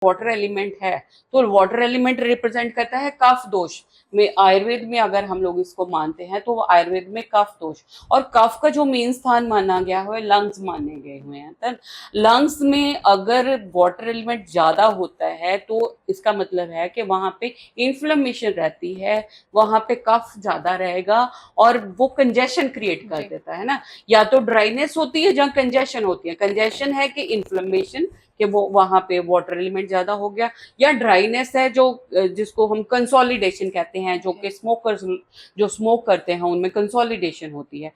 Water element है, तो water element represent करता है कफ दोष में। आयुर्वेद में अगर हम लोग इसको मानते हैं तो आयुर्वेद में कफ दोष, और कफ का जो मेन स्थान माना गया है लंग्स माने गए हुए हैं। तो लंग्स में अगर वाटर एलिमेंट ज्यादा होता है तो इसका मतलब है कि वहां पे इन्फ्लेमेशन रहती है, वहां पे कफ ज्यादा रहेगा और वो कंजेशन क्रिएट कर देता है ना। या तो ड्राइनेस होती है जहाँ कंजेशन होती है, कंजेशन है कि इन्फ्लेमेशन कि वो वहां पे वाटर एलिमेंट ज्यादा हो गया, या ड्राइनेस है जो जिसको हम कंसोलिडेशन कहते हैं, जो कि स्मोकर्स जो स्मोक करते हैं उनमें कंसोलिडेशन होती है।